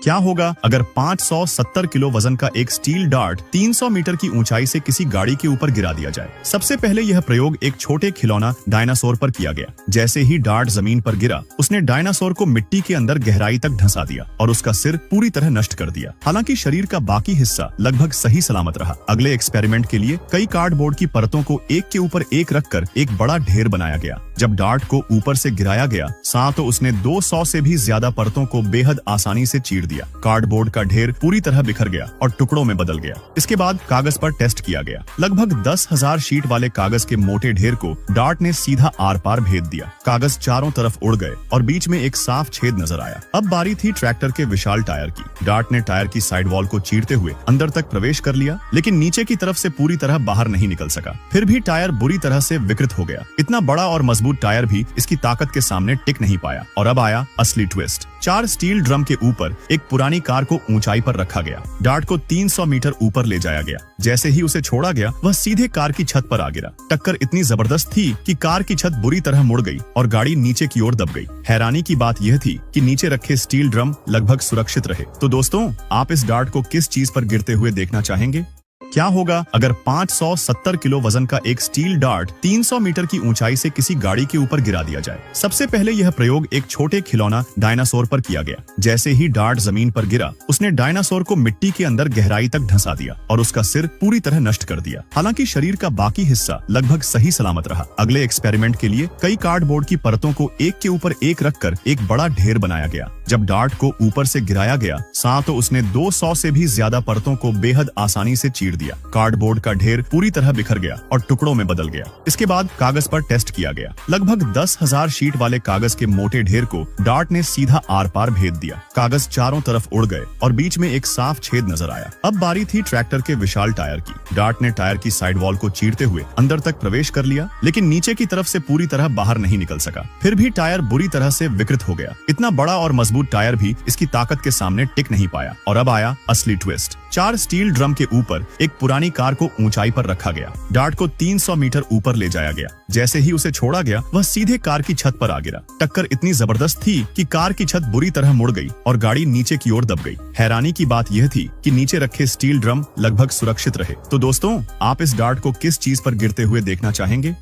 क्या होगा अगर 570 किलो वजन का एक स्टील डार्ट 300 मीटर की ऊंचाई से किसी गाड़ी के ऊपर गिरा दिया जाए। सबसे पहले यह प्रयोग एक छोटे खिलौना डायनासोर पर किया गया। जैसे ही डार्ट जमीन पर गिरा, उसने डायनासोर को मिट्टी के अंदर गहराई तक धंसा दिया और उसका सिर पूरी तरह नष्ट कर दिया। हालांकि शरीर का बाकी हिस्सा लगभग सही सलामत रहा। अगले एक्सपेरिमेंट के लिए कई कार्डबोर्ड की परतों को एक के ऊपर एक रखकर एक बड़ा ढेर बनाया गया। जब डार्ट को ऊपर से गिराया गया, तो उसने 200 से भी ज्यादा परतों को बेहद आसानी से चीर दिया। कार्डबोर्ड का ढेर पूरी तरह बिखर गया और टुकड़ों में बदल गया। इसके बाद कागज पर टेस्ट किया गया। लगभग 10,000 शीट वाले कागज के मोटे ढेर को डार्ट ने सीधा आर पार भेद दिया। कागज चारों तरफ उड़ गए और बीच में एक साफ छेद नजर आया। अब बारी थी ट्रैक्टर के विशाल टायर की। डार्ट ने टायर की साइड वॉल को चीरते हुए अंदर तक प्रवेश कर लिया, लेकिन नीचे की तरफ से पूरी तरह बाहर नहीं निकल सका। फिर भी टायर बुरी तरह से विकृत हो गया। इतना बड़ा और मजबूत टायर भी इसकी ताकत के सामने टिक नहीं पाया। और अब आया असली ट्विस्ट। 4 स्टील ड्रम के ऊपर एक पुरानी कार को ऊंचाई पर रखा गया। डार्ट को 300 मीटर ऊपर ले जाया गया। जैसे ही उसे छोड़ा गया, वह सीधे कार की छत पर आ गिरा। टक्कर इतनी जबरदस्त थी कि कार की छत बुरी तरह मुड़ गई और गाड़ी नीचे की ओर दब गई। हैरानी की बात यह थी कि नीचे रखे स्टील ड्रम लगभग सुरक्षित रहे। तो दोस्तों, आप इस डार्ट को किस चीज पर गिरते हुए देखना चाहेंगे? क्या होगा अगर 570 किलो वजन का एक स्टील डार्ट 300 मीटर की ऊंचाई से किसी गाड़ी के ऊपर गिरा दिया जाए? सबसे पहले यह प्रयोग एक छोटे खिलौना डायनासोर पर किया गया। जैसे ही डार्ट जमीन पर गिरा, उसने डायनासोर को मिट्टी के अंदर गहराई तक धंसा दिया और उसका सिर पूरी तरह नष्ट कर दिया। हालांकि शरीर का बाकी हिस्सा लगभग सही सलामत रहा। अगले एक्सपेरिमेंट के लिए कई कार्डबोर्ड की परतों को एक के ऊपर एक रखकर एक बड़ा ढेर बनाया गया। जब डार्ट को ऊपर से गिराया गया, तो उसने 200 से भी ज्यादा परतों को बेहद आसानी से चीर दिया। कार्डबोर्ड का ढेर पूरी तरह बिखर गया और टुकड़ों में बदल गया। इसके बाद कागज पर टेस्ट किया गया। लगभग 10,000 शीट वाले कागज के मोटे ढेर को डार्ट ने सीधा आर पार भेद दिया। कागज चारों तरफ उड़ गए और बीच में एक साफ छेद नजर आया। अब बारी थी ट्रैक्टर के विशाल टायर की। डार्ट ने टायर की साइड वॉल को चीरते हुए अंदर तक प्रवेश कर लिया, लेकिन नीचे की तरफ से पूरी तरह बाहर नहीं निकल सका। फिर भी टायर बुरी तरह से विकृत हो गया। इतना बड़ा और मजबूत टायर भी इसकी ताकत के सामने टिक नहीं पाया। और अब आया असली ट्विस्ट। 4 स्टील ड्रम के ऊपर एक पुरानी कार को ऊंचाई पर रखा गया। डार्ट को 300 मीटर ऊपर ले जाया गया। जैसे ही उसे छोड़ा गया, वह सीधे कार की छत पर आ गिरा। टक्कर इतनी जबरदस्त थी कि कार की छत बुरी तरह मुड़ गई और गाड़ी नीचे की ओर दब गई। हैरानी की बात यह थी कि नीचे रखे स्टील ड्रम लगभग सुरक्षित रहे। तो दोस्तों, आप इस डार्ट को किस चीज पर गिरते हुए देखना चाहेंगे?